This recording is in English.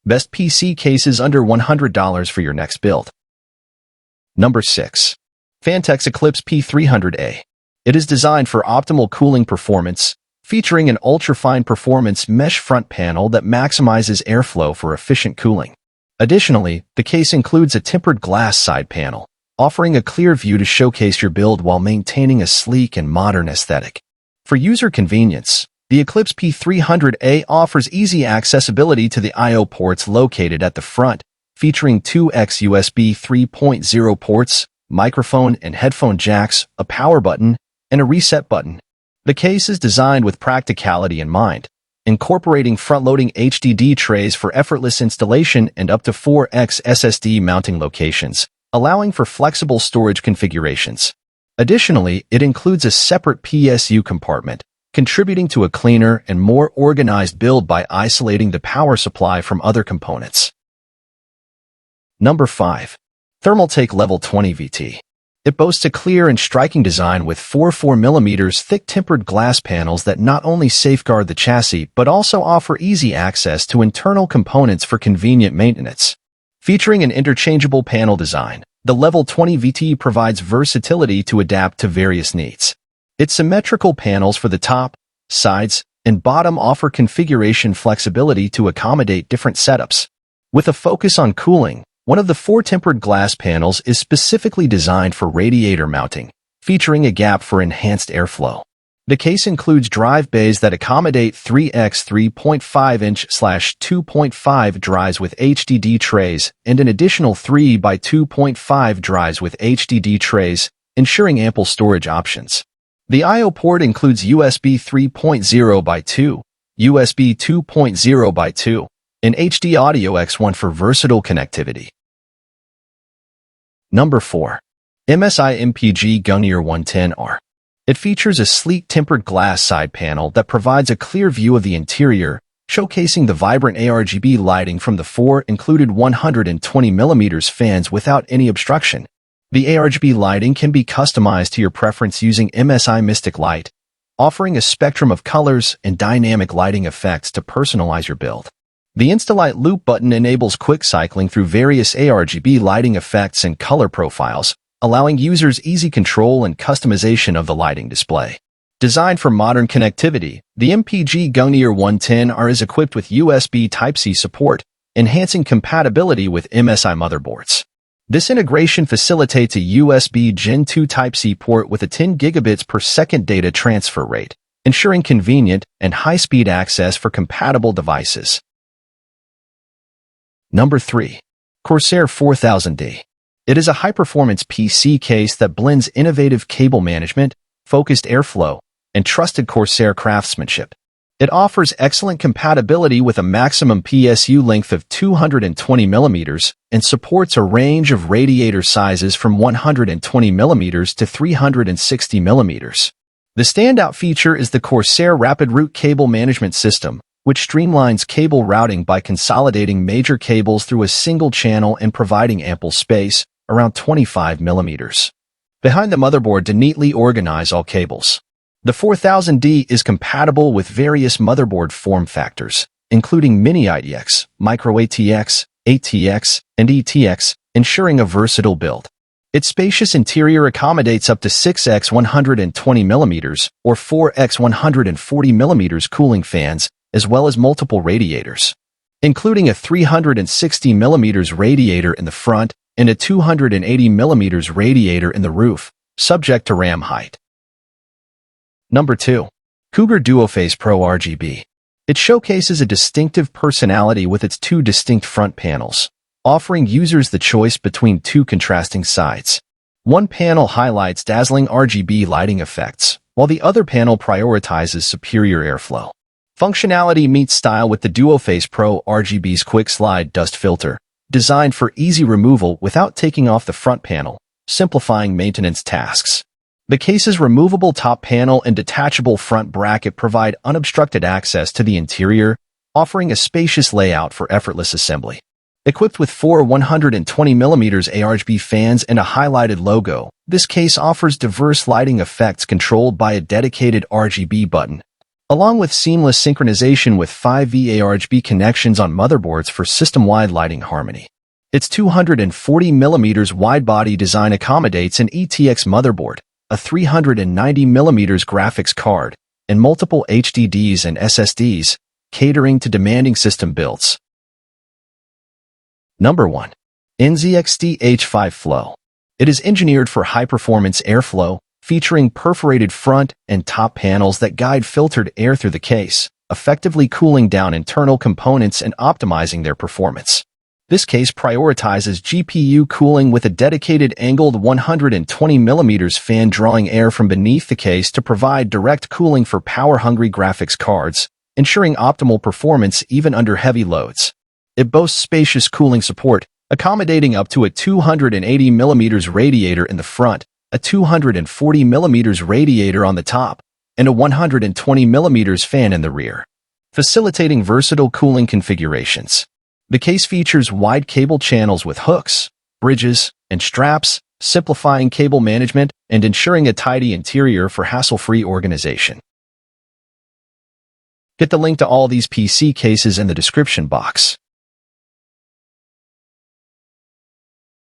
Best PC cases under $100 for your next build. Number 6. Phanteks Eclipse P300A. It is designed for optimal cooling performance, featuring an ultra-fine performance mesh front panel that maximizes airflow for efficient cooling. Additionally, the case includes a tempered glass side panel, offering a clear view to showcase your build while maintaining a sleek and modern aesthetic. For user convenience, the Eclipse P300A offers easy accessibility to the I/O ports located at the front, featuring 2x USB 3.0 ports, microphone and headphone jacks, a power button, and a reset button. The case is designed with practicality in mind, incorporating front-loading HDD trays for effortless installation and up to 4x SSD mounting locations, allowing for flexible storage configurations. Additionally, it includes a separate PSU compartment, contributing to a cleaner and more organized build by isolating the power supply from other components. Number 5. Thermaltake Level 20 VT. It boasts a clear and striking design with 4.4mm thick tempered glass panels that not only safeguard the chassis but also offer easy access to internal components for convenient maintenance. Featuring an interchangeable panel design, the Level 20 VT provides versatility to adapt to various needs. Its symmetrical panels for the top, sides, and bottom offer configuration flexibility to accommodate different setups. With a focus on cooling, one of the 4 tempered glass panels is specifically designed for radiator mounting, featuring a gap for enhanced airflow. The case includes drive bays that accommodate 3x 3.5-inch/2.5 drives with HDD trays and an additional 3x2.5 drives with HDD trays, ensuring ample storage options. The I/O port includes USB 3.0x2, USB 2.0x2, and HD Audio X1 for versatile connectivity. Number 4. MSI MPG Gunar 110R. It features a sleek tempered glass side panel that provides a clear view of the interior, showcasing the vibrant ARGB lighting from the 4 included 120mm fans without any obstruction. The ARGB lighting can be customized to your preference using MSI Mystic Light, offering a spectrum of colors and dynamic lighting effects to personalize your build. The Instalight Loop button enables quick cycling through various ARGB lighting effects and color profiles, allowing users easy control and customization of the lighting display. Designed for modern connectivity, the MPG Gunar 110R is equipped with USB Type-C support, enhancing compatibility with MSI motherboards. This integration facilitates a USB Gen 2 Type-C port with a 10 gigabits per second data transfer rate, ensuring convenient and high-speed access for compatible devices. Number 3. Corsair 4000D. It is a high-performance PC case that blends innovative cable management, focused airflow, and trusted Corsair craftsmanship. It offers excellent compatibility with a maximum PSU length of 220mm and supports a range of radiator sizes from 120mm to 360mm. The standout feature is the Corsair Rapid Route Cable Management System, which streamlines cable routing by consolidating major cables through a single channel and providing ample space, around 25mm, behind the motherboard to neatly organize all cables. The 4000D is compatible with various motherboard form factors, including Mini IDX, Micro ATX, ATX, and ETX, ensuring a versatile build. Its spacious interior accommodates up to 6x 120mm or 4x 140mm cooling fans, as well as multiple radiators, including a 360mm radiator in the front and a 280mm radiator in the roof, subject to RAM height. Number 2. Cougar Duoface Pro RGB. It showcases a distinctive personality with its 2 distinct front panels, offering users the choice between 2 contrasting sides. One panel highlights dazzling RGB lighting effects, while the other panel prioritizes superior airflow. Functionality meets style with the Duoface Pro RGB's Quick Slide Dust Filter, designed for easy removal without taking off the front panel, simplifying maintenance tasks. The case's removable top panel and detachable front bracket provide unobstructed access to the interior, offering a spacious layout for effortless assembly. Equipped with 4 120mm ARGB fans and a highlighted logo, this case offers diverse lighting effects controlled by a dedicated RGB button, along with seamless synchronization with 5V RGB connections on motherboards for system-wide lighting harmony. Its 240mm wide-body design accommodates an ETX motherboard, a 390mm graphics card, and multiple HDDs and SSDs, catering to demanding system builds. Number 1. NZXT H5 Flow. It is engineered for high-performance airflow, featuring perforated front and top panels that guide filtered air through the case, effectively cooling down internal components and optimizing their performance. This case prioritizes GPU cooling with a dedicated angled 120mm fan drawing air from beneath the case to provide direct cooling for power-hungry graphics cards, ensuring optimal performance even under heavy loads. It boasts spacious cooling support, accommodating up to a 280mm radiator in the front, a 240mm radiator on the top, and a 120mm fan in the rear, facilitating versatile cooling configurations. The case features wide cable channels with hooks, bridges, and straps, simplifying cable management and ensuring a tidy interior for hassle-free organization. Get the link to all these PC cases in the description box.